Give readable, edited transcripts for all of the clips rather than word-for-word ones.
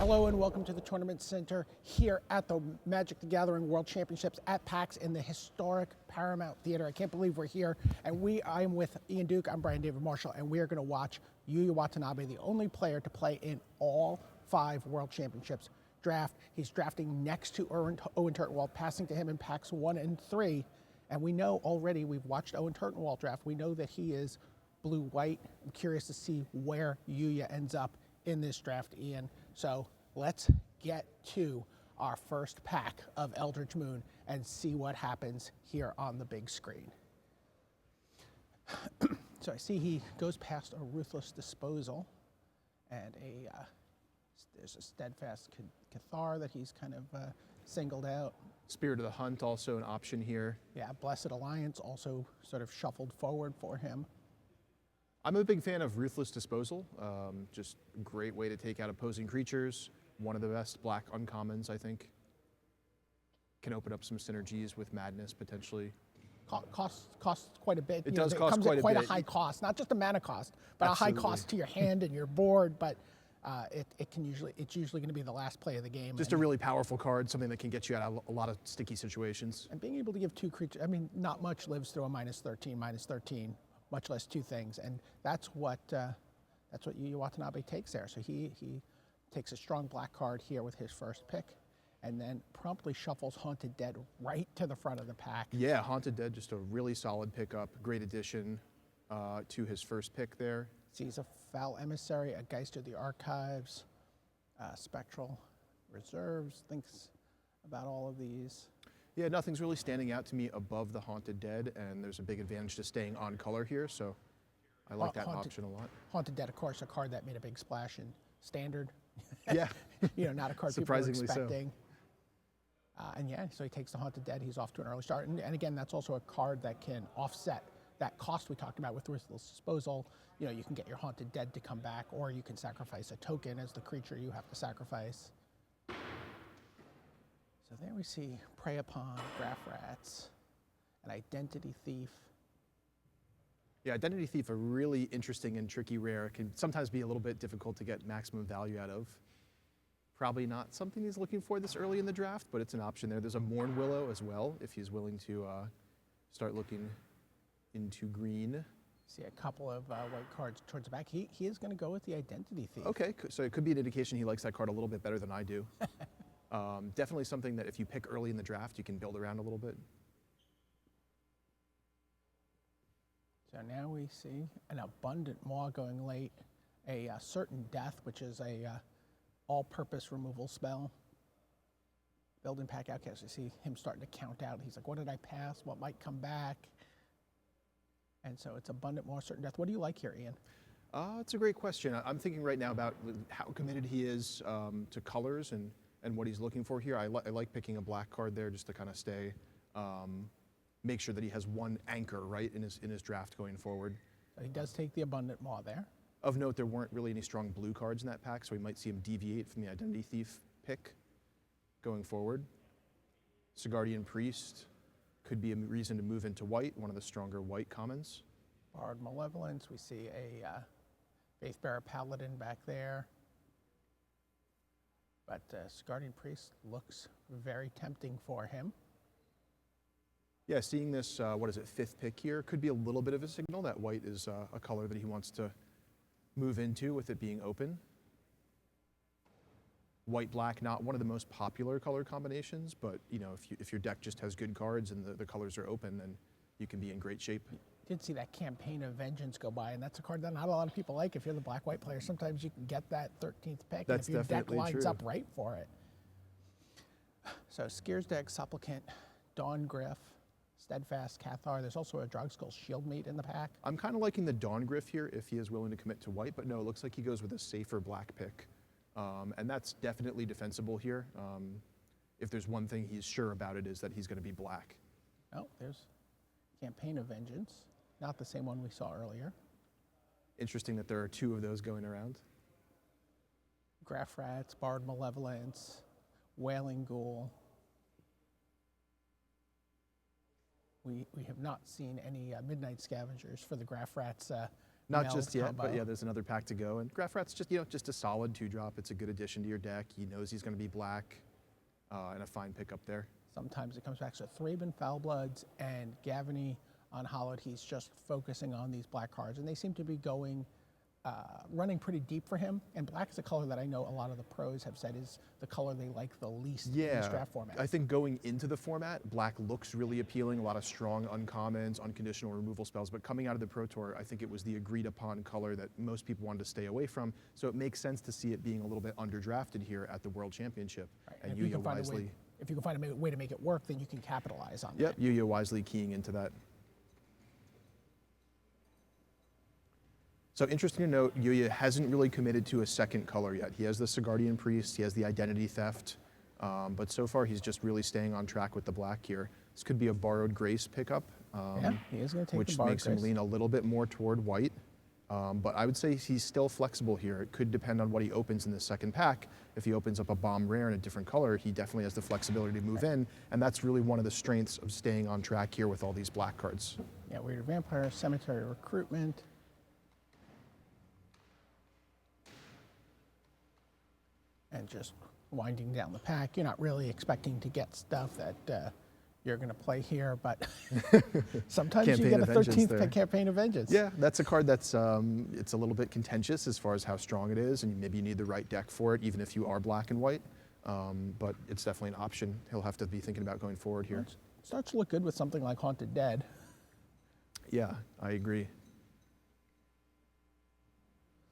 Hello and welcome to the Tournament Center here at the Magic the Gathering World Championships at PAX in the historic Paramount Theater. I can't believe we're here, and I'm with Ian Duke, I'm Brian David Marshall, and we are going to watch Yuuya Watanabe, the only player to play in all 5 World Championships draft. He's drafting next to Owen Turtenwald, passing to him in packs 1 and 3, and we know already, we've watched Owen Turtenwald draft, we know that he is blue-white. I'm curious to see where Yuuya ends up in this draft, Ian. So let's get to our first pack of Eldritch Moon and see what happens here on the big screen. So I see he goes past a Ruthless Disposal and there's a Steadfast Cathar that he's kind of singled out. Spirit of the Hunt also an option here. Yeah, Blessed Alliance also sort of shuffled forward for him. I'm a big fan of Ruthless Disposal. Just a great way to take out opposing creatures. One of the best black uncommons, I think. Can open up some synergies with Madness, potentially. Costs quite a bit. It does cost comes quite at a quite bit. A high cost, not just a mana cost, but Absolutely. a high cost to your hand and your board. But it's usually going to be the last play of the game. Just a really powerful card, something that can get you out of a lot of sticky situations. And being able to give 2 creatures, I mean, not much lives through a -13, much less 2 things, and that's what Yuuya Watanabe takes there. So he takes a strong black card here with his first pick, and then promptly shuffles Haunted Dead right to the front of the pack. Yeah, Haunted Dead, just a really solid pickup. Great addition to his first pick there. Sees a Foul Emissary, a Geist of the Archives, Spectral Reserves, thinks about all of these. Yeah, nothing's really standing out to me above the Haunted Dead, and there's a big advantage to staying on color here, so I like that option a lot. Haunted Dead, of course, a card that made a big splash in Standard. Yeah. Not a card Surprisingly people were expecting. So. And yeah, so he takes the Haunted Dead, he's off to an early start. And again, that's also a card that can offset that cost we talked about with Ruthless Disposal. You can get your Haunted Dead to come back, or you can sacrifice a token as the creature you have to sacrifice. So there we see Prey Upon, Graph Rats, an Identity Thief. Yeah, Identity Thief, a really interesting and tricky rare. It can sometimes be a little bit difficult to get maximum value out of. Probably not something he's looking for this early in the draft, but it's an option there. There's a Mourn Willow as well, if he's willing to start looking into green. See a couple of white cards towards the back. He is going to go with the Identity Thief. Okay, so it could be an indication he likes that card a little bit better than I do. Definitely something that if you pick early in the draft, you can build around a little bit. So now we see an Abundant Maw going late, a Certain Death, which is a all-purpose removal spell. Building pack outcast, you see him starting to count out. He's like, what did I pass? What might come back? And so it's Abundant Maw, Certain Death. What do you like here, Ian? It's a great question. I'm thinking right now about how committed he is to colors and what he's looking for here. I like picking a black card there just to kind of stay, make sure that he has one anchor, right, in his draft going forward. So he does take the Abundant Maw there. Of note, there weren't really any strong blue cards in that pack, so we might see him deviate from the Identity Thief pick going forward. Sigardian Priest could be a reason to move into white, one of the stronger white commons. Barred Malevolence, we see a Faithbearer Paladin back there. But Sigardian Priest looks very tempting for him. Yeah, seeing this, 5th pick here, could be a little bit of a signal that white is a color that he wants to move into with it being open. White-black, not one of the most popular color combinations, but if your deck just has good cards and the colors are open, then you can be in great shape. Did see that Campaign of Vengeance go by, and that's a card that not a lot of people like. If you're the black-white player, sometimes you can get that 13th pick, That's and if your deck definitely lines true. up right for it. So Skir's Deck, Supplicant, Dawn Gryph, Steadfast Cathar. There's also a Drogskull Shieldmate in the pack. I'm kind of liking the Dawn Gryph here if he is willing to commit to white, but no, it looks like he goes with a safer black pick. And that's definitely defensible here. If there's one thing he's sure about, it is that he's going to be black. Oh, there's Campaign of Vengeance. Not the same one we saw earlier. Interesting that there are 2 of those going around. Graph Rats, Barred Malevolence, Wailing Ghoul. We have not seen any Midnight Scavengers for the Graph Rats Not meld just yet, combo. but yeah, there's another pack to go. And Graph Rat's just, just a solid 2-drop. It's a good addition to your deck. He knows he's going to be black, and a fine pickup there. Sometimes it comes back to Thraben Foulbloods and Gavany on Hollowed. He's just focusing on these black cards, and they seem to be going, running pretty deep for him. And black is a color that I know a lot of the pros have said is the color they like the least in this draft format. I think going into the format, black looks really appealing, a lot of strong uncommons, unconditional removal spells, but coming out of the Pro Tour, I think it was the agreed upon color that most people wanted to stay away from, so it makes sense to see it being a little bit underdrafted here at the World Championship. Right. And if Yuuya wisely... If you can find a way to make it work, then you can capitalize on Yep, that. Yuuya wisely keying into that. So interesting to note, Yuuya hasn't really committed to a second color yet. He has the Sigardian Priest, he has the Identity Theft, but so far he's just really staying on track with the black here. This could be a Borrowed Grace pickup, Yeah, he is going to take which the Borrowed makes him Grace. lean a little bit more toward white. But I would say he's still flexible here. It could depend on what he opens in the second pack. If he opens up a bomb rare in a different color, he definitely has the flexibility to move in, and that's really one of the strengths of staying on track here with all these black cards. Yeah, Weird Vampire, Cemetery Recruitment. And just winding down the pack. You're not really expecting to get stuff that you're going to play here, but sometimes you Campaign get a of Vengeance 13th there. Campaign of Vengeance. Yeah, that's a card that's it's a little bit contentious as far as how strong it is, and maybe you need the right deck for it, even if you are black and white. But it's definitely an option he'll have to be thinking about going forward here. It starts to look good with something like Haunted Dead. Yeah, I agree.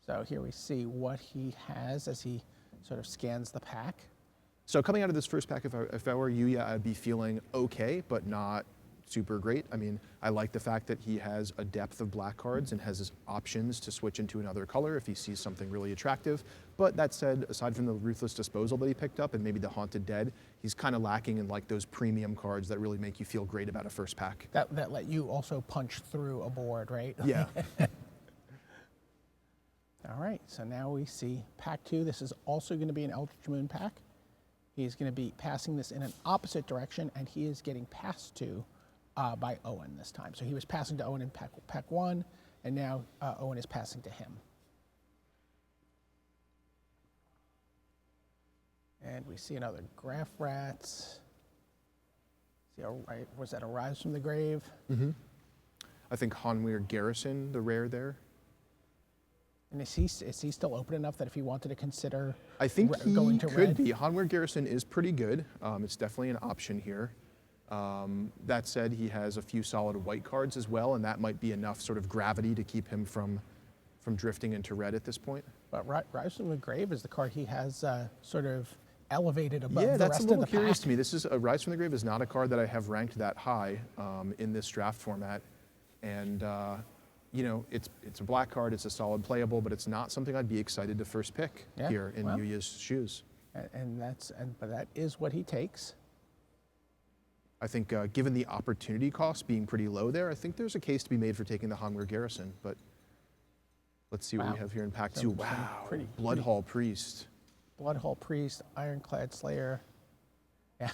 So here we see what he has as he sort of scans the pack. So coming out of this first pack, if I were Yuuya, I'd be feeling okay, but not super great. I mean, I like the fact that he has a depth of black cards and has his options to switch into another color if he sees something really attractive. But that said, aside from the Ruthless Disposal that he picked up and maybe the Haunted Dead, he's kind of lacking in like those premium cards that really make you feel great about a first pack. That let you also punch through a board, right? Yeah. All right, so now we see pack 2. This is also going to be an Eldritch Moon pack. He's going to be passing this in an opposite direction, and he is getting passed to by Owen this time. So he was passing to Owen in pack 1, and now Owen is passing to him. And we see another Graph Rats. See, was that a Rise from the Grave? Mm-hmm. I think Hanweir Garrison, the rare there. And is he still open enough that if he wanted to consider I think he going to could red? be. Hanweir Garrison is pretty good. It's definitely an option here. That said, he has a few solid white cards as well, and that might be enough sort of gravity to keep him from drifting into red at this point. But Rise from the Grave is the card he has sort of elevated above Yeah, the that's rest a of little the curious pack. to me. This is Rise from the Grave is not a card that I have ranked that high in this draft format, and you know, it's a black card. It's a solid playable, but it's not something I'd be excited to first pick here in Yuuya's shoes. But that is what he takes. I think given the opportunity cost being pretty low there, I think there's a case to be made for taking the Hanweir Garrison. But let's see what we have here in pack 2. Wow, Bloodhall Priest. Bloodhall Priest, Ironclad Slayer. Yeah.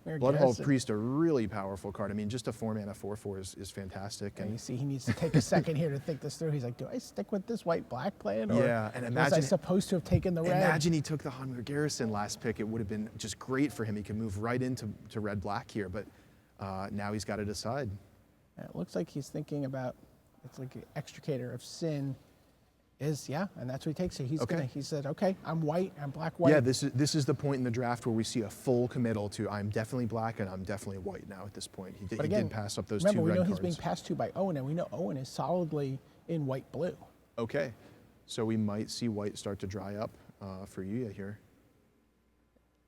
Bloodhall Priest, a really powerful card. I mean, just a 4-mana 4/4 is fantastic. And you see, he needs to take a second here to think this through. He's like, do I stick with this white-black plan? Or Yeah, and was imagine I supposed to have taken the red? Imagine he took the Hanweir Garrison last pick. It would have been just great for him. He could move right into red-black here, but now he's got to decide. It looks like he's thinking about, it's like an Extricator of Sin and that's what he takes. So he said, okay, I'm white, I'm black-white. Yeah, this is the point in the draft where we see a full committal to I'm definitely black and I'm definitely white now at this point. He did pass up those two red cards. Remember, we know he's being passed to by Owen, and we know Owen is solidly in white-blue. Okay, so we might see white start to dry up for Yuuya here.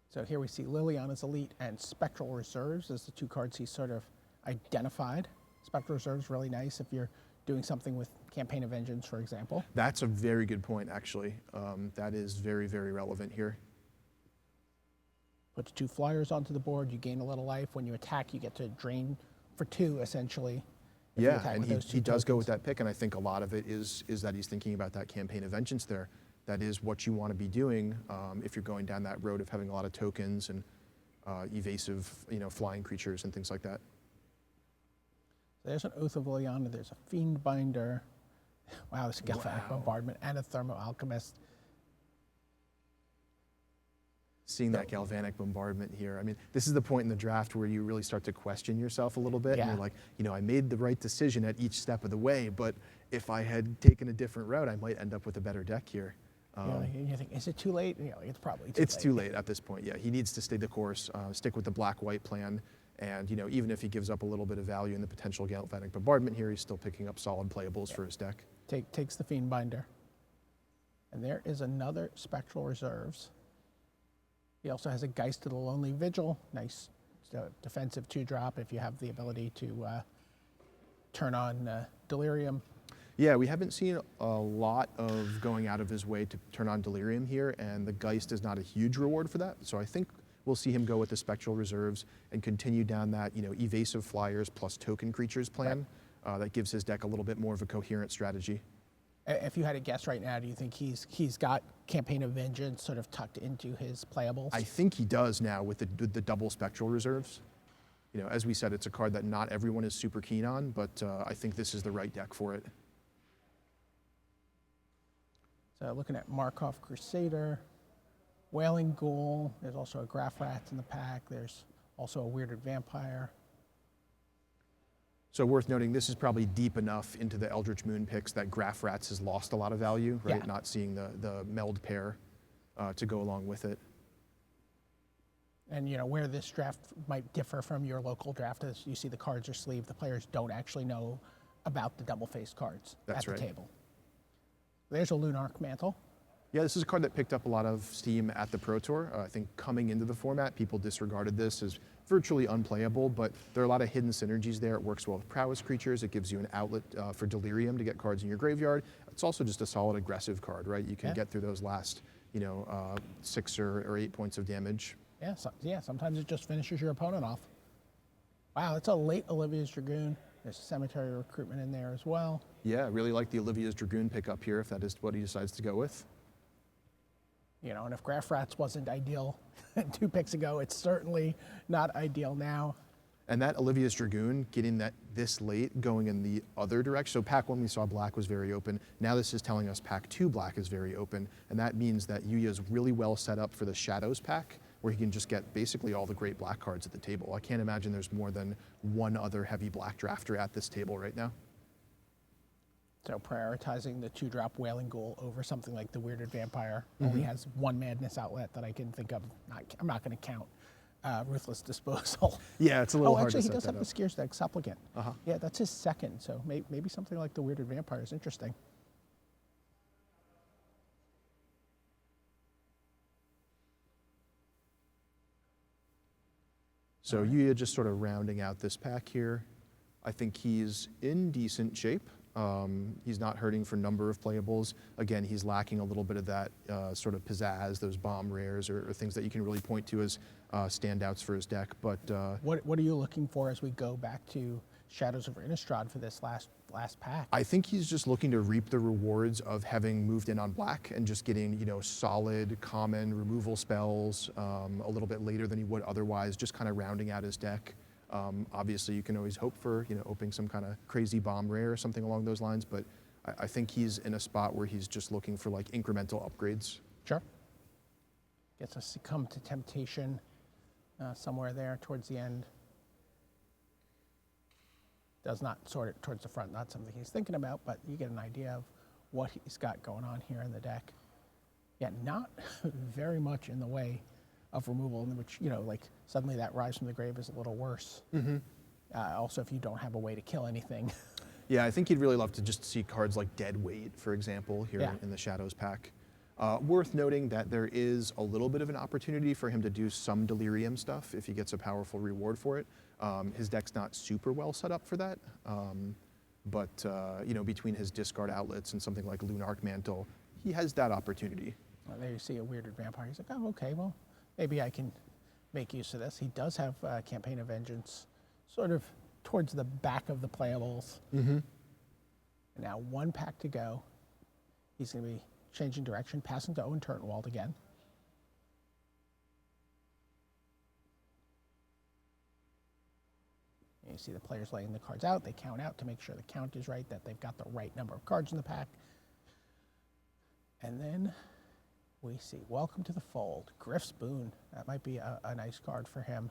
So here we see Liliana's Elite and Spectral Reserves as the two cards he sort of identified. Spectral Reserves really nice if you're doing something with Campaign of Vengeance, for example. That's a very good point, actually. That is very, very relevant here. Puts 2 flyers onto the board, you gain a little life. When you attack, you get to drain for 2, essentially. Yeah, and he does go with that pick, and I think a lot of it is that he's thinking about that Campaign of Vengeance there. That is what you want to be doing if you're going down that road of having a lot of tokens and evasive, flying creatures and things like that. There's an Oath of Lyanna, there's a Fiend Binder. Wow, this Galvanic Bombardment and a Thermo Alchemist. Seeing that Galvanic Bombardment here, I mean, this is the point in the draft where you really start to question yourself a little bit. Yeah. And you're like, I made the right decision at each step of the way, but if I had taken a different route, I might end up with a better deck here. You think, is it too late? It's probably too late. It's too late at this point, yeah. He needs to stay the course, stick with the black-white plan, and even if he gives up a little bit of value in the potential Galvanic Bombardment here, he's still picking up solid playables for his deck. Takes the Fiend Binder. And there is another Spectral Reserves. He also has a Geist of the Lonely Vigil. Nice defensive 2-drop if you have the ability to turn on Delirium. Yeah, we haven't seen a lot of going out of his way to turn on Delirium here, and the Geist is not a huge reward for that. So I think we'll see him go with the Spectral Reserves and continue down that, evasive flyers plus token creatures plan. Right. That gives his deck a little bit more of a coherent strategy. If you had to guess right now, do you think he's got Campaign of Vengeance sort of tucked into his playables? I think he does now with the double Spectral Reserves. As we said, it's a card that not everyone is super keen on, but I think this is the right deck for it. So looking at Markov Crusader, Wailing Ghoul, there's also a Graph Rat in the pack, there's also a Weirded Vampire. So worth noting, this is probably deep enough into the Eldritch Moon picks that Graph Rats has lost a lot of value, right? Yeah. Not seeing the meld pair to go along with it. And where this draft might differ from your local draft is you see the cards are sleeved. The players don't actually know about the double-faced cards at the table. There's a Lunarch Mantle. Yeah, this is a card that picked up a lot of steam at the Pro Tour. I think coming into the format, people disregarded this as virtually unplayable, but there are a lot of hidden synergies there. It works well with prowess creatures. It gives you an outlet for Delirium to get cards in your graveyard. It's also just a solid aggressive card, right? You can get through those last, 6 or 8 points of damage. Yeah, sometimes it just finishes your opponent off. Wow, it's a late Olivia's Dragoon. There's a Cemetery Recruitment in there as well. Yeah, I really like the Olivia's Dragoon pickup here if that is what he decides to go with. And if Graph Rats wasn't ideal 2 picks ago, it's certainly not ideal now. And that Olivia's Dragoon, getting that this late, going in the other direction. So pack 1 we saw black was very open. Now this is telling us pack 2 black is very open. And that means that Yuuya is really well set up for the Shadows pack, where he can just get basically all the great black cards at the table. I can't imagine there's more than one other heavy black drafter at this table right now. So prioritizing the 2-drop Wailing Ghoul over something like the Weirded Vampire only has one madness outlet that I can think of. I'm not going to count Ruthless Disposal. Yeah, it's a little hard actually, to he does set have that the Scares deck Supplicant. Yeah, that's his second, so maybe something like the Weirded Vampire is interesting. So Yuuya just sort of rounding out this pack here. I think he's in decent shape. He's not hurting for number of playables. Again, he's lacking a little bit of that sort of pizzazz, those bomb rares or things that you can really point to as standouts for his deck. But what are you looking for as we go back to Shadows over Innistrad for this last pack? I think he's just looking to reap the rewards of having moved in on black and just getting solid common removal spells a little bit later than he would otherwise, just kind of rounding out his deck. Obviously, you can always hope for opening some kind of crazy bomb rare or something along those lines, but I think he's in a spot where he's just looking for like incremental upgrades. Sure. Gets us Succumb to Temptation somewhere there towards the end. Does not sort it towards the front, not something he's thinking about, but you get an idea of what he's got going on here in the deck. Yeah, not very much in the way of removal, in which, like suddenly that Rise from the Grave is a little worse. Also, if you don't have a way to kill anything. Yeah, I think he'd really love to just see cards like Dead Weight, for example, here in the Shadows pack. Worth noting that there is a little bit of an opportunity for him to do some Delirium stuff if he gets a powerful reward for it. His deck's not super well set up for that, but between his discard outlets and something like Lunarch Mantle, he has that opportunity. Well, there you see a Weirded Vampire. He's like, oh, okay, well, maybe I can make use of this. He does have Campaign of Vengeance sort of towards the back of the playables. And now 1 pack to go. He's going to be changing direction, passing to Owen Turnwald again. You see the players laying the cards out. They count out to make sure the count is right, that they've got the right number of cards in the pack. And then we see Welcome to the Fold, Griff's Boon. That might be a nice card for him.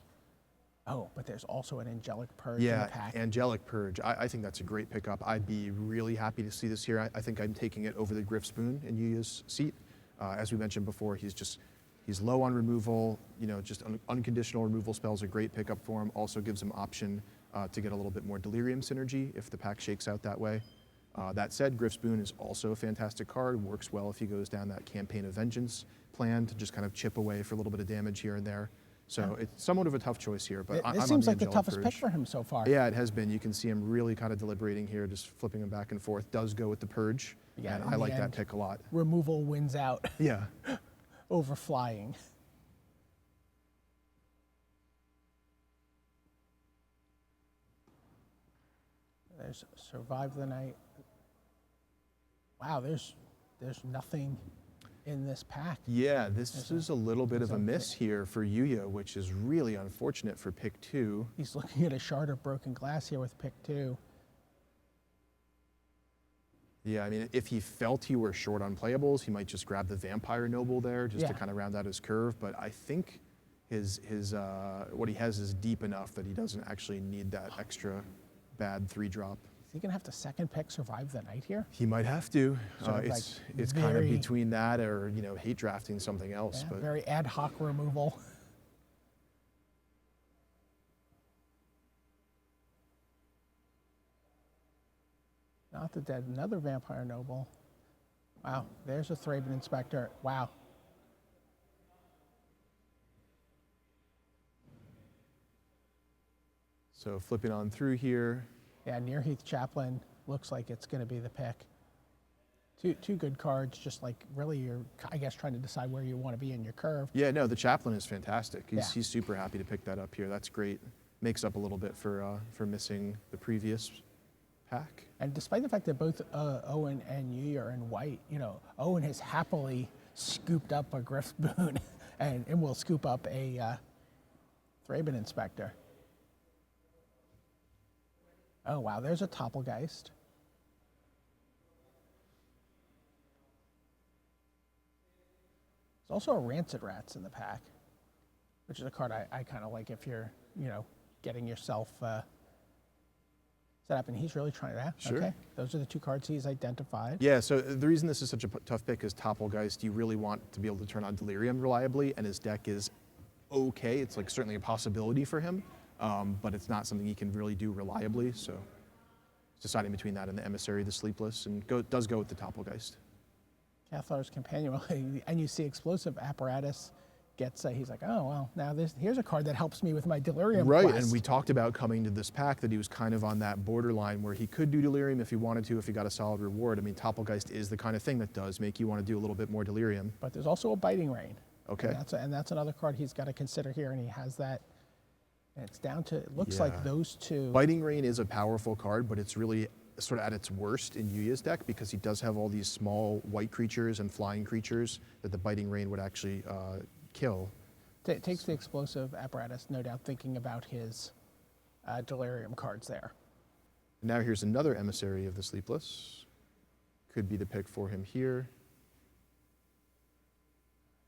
Oh, but there's also an Angelic Purge in the pack. Yeah, Angelic Purge. I think that's a great pickup. I'd be really happy to see this here. I think I'm taking it over the Griff's Boon in Yuuya's seat. As we mentioned before, he's low on removal. You know, just unconditional removal spells are a great pickup for him. Also gives him option to get a little bit more Delirium synergy if the pack shakes out that way. That said, Griff's Boon is also a fantastic card. Works well if he goes down that Campaign of Vengeance plan to just kind of chip away for a little bit of damage here and there. So it's somewhat of a tough choice here, but I'm This on seems the like the Angelic toughest Purge. pick for him so far. Yeah, it has been. You can see him really kind of deliberating here, just flipping him back and forth. Does go with the Purge, Yeah, and in I the like that end, pick a lot. Removal wins out Yeah. over flying. There's Survive the Night. Wow, there's nothing in this pack. Yeah, this is a little bit of a miss here for Yuuya, which is really unfortunate for pick 2. He's looking at a Shard of Broken Glass here with pick 2. Yeah, I mean, if he felt he were short on playables, he might just grab the Vampire Noble there just to kind of round out his curve. But I think his what he has is deep enough that he doesn't actually need that extra bad 3-drop. Is he gonna have to second pick Survive the Night here? He might have to. Sort of It's kind of between that or hate drafting something else. Yeah, But very ad hoc removal. Not the Dead, another Vampire Noble. Wow, there's a Thraben Inspector. Wow. so flipping on through here. Yeah, Nearheath Chaplain looks like it's going to be the pick. Two good cards, just like really you're, I guess, trying to decide where you want to be in your curve. Yeah, no, the Chaplain is fantastic. Yeah. He's super happy to pick that up here. That's great. Makes up a little bit for missing the previous pack. And despite the fact that both Owen and Yuuya are in white, Owen has happily scooped up a Griff's Boon and will scoop up a Thraben Inspector. Oh, wow, there's a Toppelgeist. There's also a Rancid Rats in the pack, which is a card I kind of like if you're, getting yourself set up, and he's really trying to. Sure. Okay, those are the 2 cards he's identified. Yeah, so the reason this is such a tough pick is Toppelgeist. You really want to be able to turn on Delirium reliably, and his deck is okay. It's like certainly a possibility for him, but it's not something he can really do reliably. So deciding between that and the Emissary, the Sleepless, and does go with the Toppelgeist. Cathar's Companion, and you see Explosive Apparatus gets, he's like, oh, well, now here's a card that helps me with my Delirium Right, quest. and we talked about coming to this pack that he was kind of on that borderline where he could do Delirium if he wanted to, if he got a solid reward. I mean, Toppelgeist is the kind of thing that does make you want to do a little bit more Delirium. But there's also a Biting Rain. Okay. And that's another card he's got to consider here, and he has that. And it's down to, it looks like those 2. Biting Rain is a powerful card, but it's really sort of at its worst in Yuuya's deck because he does have all these small white creatures and flying creatures that the Biting Rain would actually kill. It takes the Explosive Apparatus, no doubt thinking about his Delirium cards there. Now here's another Emissary of the Sleepless. Could be the pick for him here.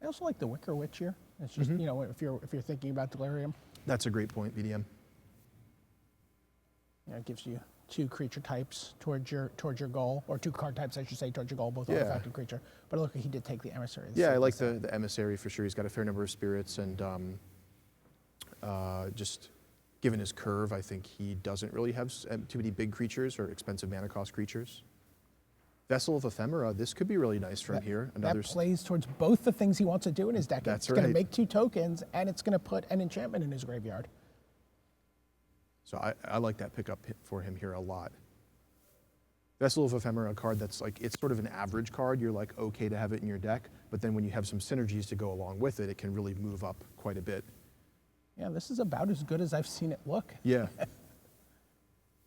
I also like the Wicker Witch here. It's just, if you're thinking about Delirium, That's a great point, BDM. it gives you 2 creature types towards your goal, or 2 card types, I should say, towards your goal, both artifact and creature. But look, he did take the Emissary. Yeah, I like the Emissary for sure. He's got a fair number of spirits, and just given his curve, I think he doesn't really have too many big creatures or expensive mana cost creatures. Vessel of Ephemera, this could be really nice from here. That plays towards both the things he wants to do in his deck. That's It's going to right. make 2 tokens, and it's going to put an enchantment in his graveyard. So I like that pickup for him here a lot. Vessel of Ephemera, a card that's like, it's sort of an average card. You're like, okay to have it in your deck, but then when you have some synergies to go along with it, it can really move up quite a bit. Yeah, this is about as good as I've seen it look. Yeah.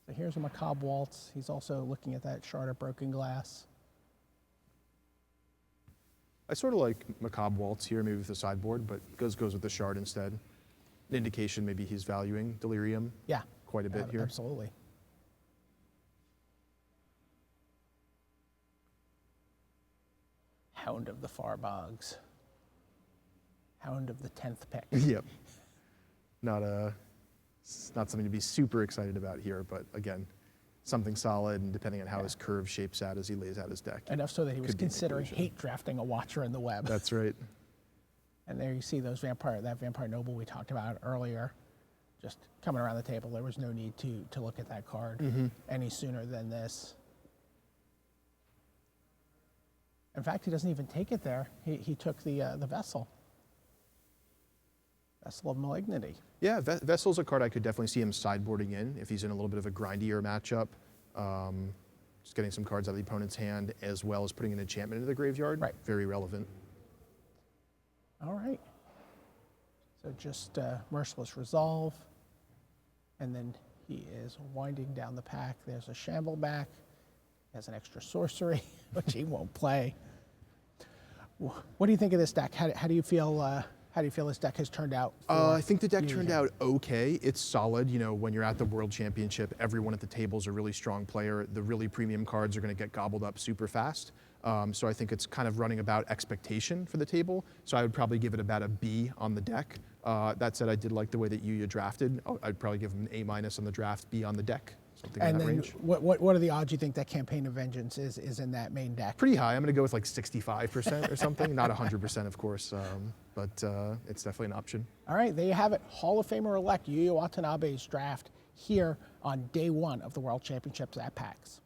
So here's a Macabre Waltz. He's also looking at that Shard of Broken Glass. I sort of like Macabre Waltz here, maybe with the sideboard, but goes with the Shard instead. An indication maybe he's valuing Delirium quite a bit here. Absolutely. Hound of the Far Bogs. Hound of the 10th pick. Yep. Not something to be super excited about here, but again, something solid, and depending on how his curve shapes out as he lays out his deck. Enough so that he was Could be an considering inclusion. hate drafting a Watcher in the web. That's right. And there you see that Vampire Noble we talked about earlier, just coming around the table. There was no need to look at that card any sooner than this. In fact, he doesn't even take it there. He took the Vessel. Vessel of Malignity. Yeah, Vessel's a card I could definitely see him sideboarding in if he's in a little bit of a grindier matchup. Just getting some cards out of the opponent's hand, as well as putting an enchantment into the graveyard. Right. Very relevant. All right. So just Merciless Resolve. And then he is winding down the pack. There's a Shambleback. He has an extra sorcery, which he won't play. What do you think of this deck? How do you feel? How do you feel this deck has turned out? I think the deck turned out okay. It's solid. You know, when you're at the World Championship, everyone at the table is a really strong player. The really premium cards are going to get gobbled up super fast. So I think it's kind of running about expectation for the table. So I would probably give it about a B on the deck. That said, I did like the way that Yuuya drafted. I'd probably give him an A- on the draft, B on the deck. Something in And that then range. what are the odds you think that Campaign of Vengeance is in that main deck? Pretty high. I'm going to go with like 65% or something. Not 100%, of course, but it's definitely an option. All right, there you have it. Hall of Famer-elect Yuuya Watanabe's draft here on day one of the World Championships at PAX.